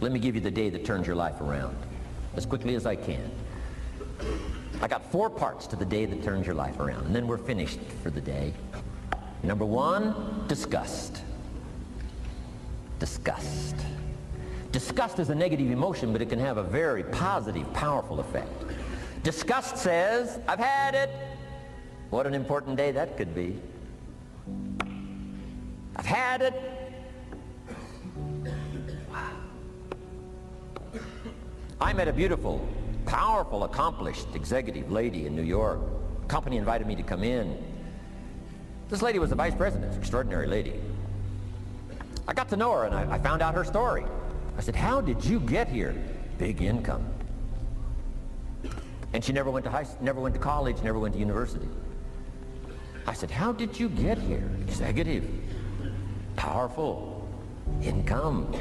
Let me give you the day that turns your life around, as quickly as I can. I got 4 parts to the day that turns your life around, and then we're finished for the day. Number 1, disgust. Disgust. Disgust is a negative emotion, but it can have a very positive, powerful effect. Disgust says, I've had it. What an important day that could be. I've had it. Wow. I met a beautiful, powerful, accomplished executive lady in New York. The company invited me to come in. This lady was the vice president, extraordinary lady. I got to know her and I found out her story. I said, how did you get here? Big income. And she never went to college, never went to university. I said, how did you get here? Executive, powerful, income.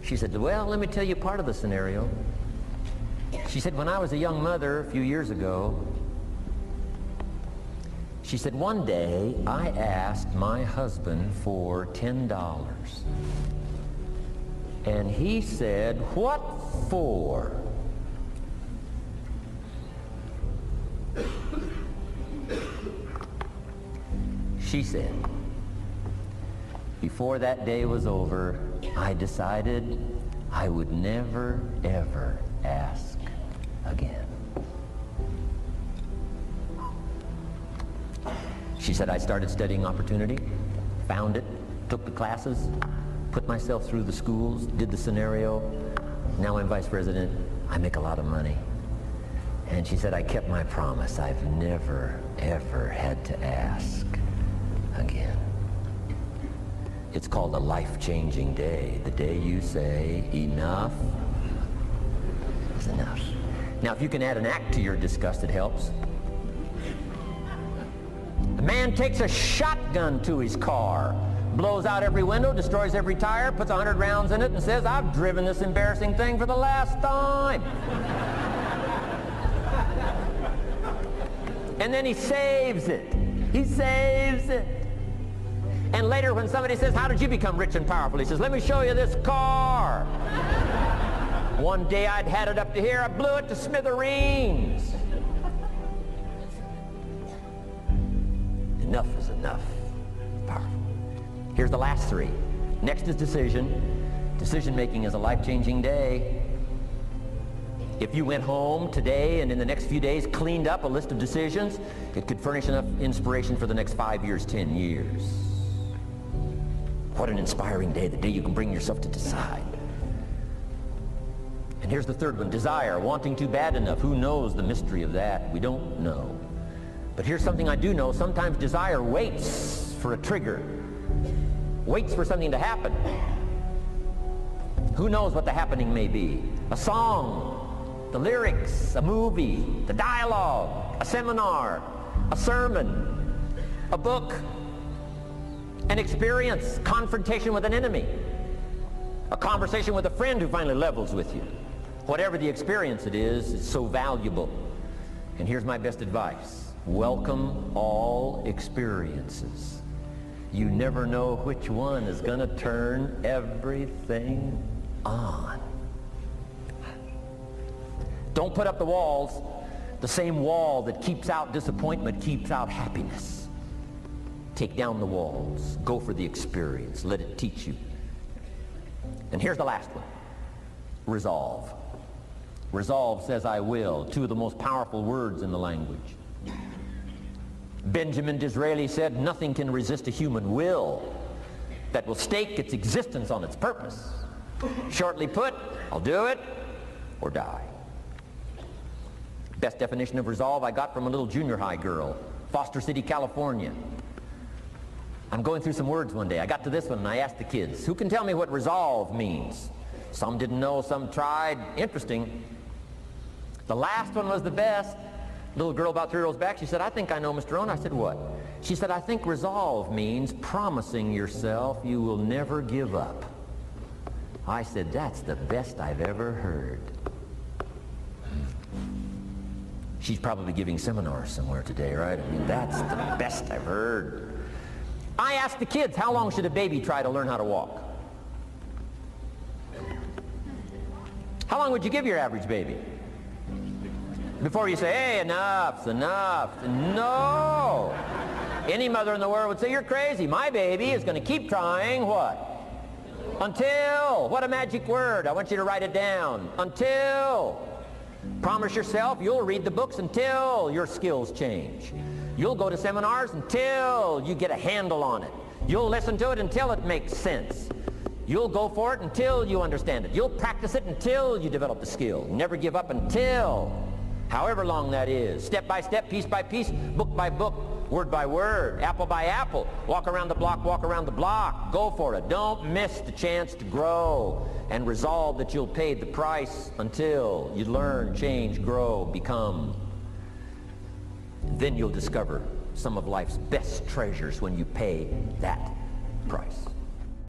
She said, well, let me tell you part of the scenario. She said, when I was a young mother a few years ago, she said, one day I asked my husband for $10. And he said, what for? She said, before that day was over, I decided I would never, ever ask again. She said, I started studying opportunity, found it, took the classes, put myself through the schools, did the scenario. Now I'm vice president. I make a lot of money. And she said, I kept my promise. I've never, ever had to ask again. It's called a life-changing day. The day you say, enough is enough. Now, if you can add an act to your disgust, it helps. A man takes a shotgun to his car, blows out every window, destroys every tire, puts 100 rounds in it, and says, I've driven this embarrassing thing for the last time. And then he saves it. He saves it. And later when somebody says, how did you become rich and powerful? He says, let me show you this car. One day I'd had it up to here, I blew it to smithereens. Enough is enough. Powerful. Here's the last 3. Next is decision. Decision making is a life-changing day. If you went home today and in the next few days cleaned up a list of decisions, it could furnish enough inspiration for the next 5 years, 10 years. What an inspiring day, the day you can bring yourself to decide. And here's the 3rd one, desire, wanting to bad enough. Who knows the mystery of that? We don't know. But here's something I do know. Sometimes desire waits for a trigger, waits for something to happen. Who knows what the happening may be? A song, the lyrics, a movie, the dialogue, a seminar, a sermon, a book, an experience, confrontation with an enemy, a conversation with a friend who finally levels with you. Whatever the experience it is, it's so valuable. And here's my best advice. Welcome all experiences. You never know which one is going to turn everything on. Don't put up the walls. The same wall that keeps out disappointment keeps out happiness. Take down the walls. Go for the experience. Let it teach you. And here's the last one. Resolve. Resolve says I will. 2 of the most powerful words in the language. Benjamin Disraeli said, nothing can resist a human will that will stake its existence on its purpose. Shortly put, I'll do it or die. Best definition of resolve I got from a little junior high girl, Foster City, California. I'm going through some words one day. I got to this one and I asked the kids, who can tell me what resolve means? Some didn't know, some tried. Interesting. The last one was the best. Little girl about 3 rows back, she said, I think I know, Mr. Rohn. I said, what? She said, I think resolve means promising yourself you will never give up. I said, that's the best I've ever heard. She's probably giving seminars somewhere today, right? I mean, that's the best I've heard. I asked the kids, how long should a baby try to learn how to walk? How long would you give your average baby? Before you say, hey, enough's enough. No. Any mother in the world would say, you're crazy. My baby is going to keep trying what? Until. What a magic word. I want you to write it down. Until. Promise yourself you'll read the books until your skills change. You'll go to seminars until you get a handle on it. You'll listen to it until it makes sense. You'll go for it until you understand it. You'll practice it until you develop the skill. Never give up until, however long that is. Step by step, piece by piece, book by book, word by word, apple by apple. Walk around the block, walk around the block. Go for it. Don't miss the chance to grow, and resolve that you'll pay the price until you learn, change, grow, become. Then you'll discover some of life's best treasures when you pay that price.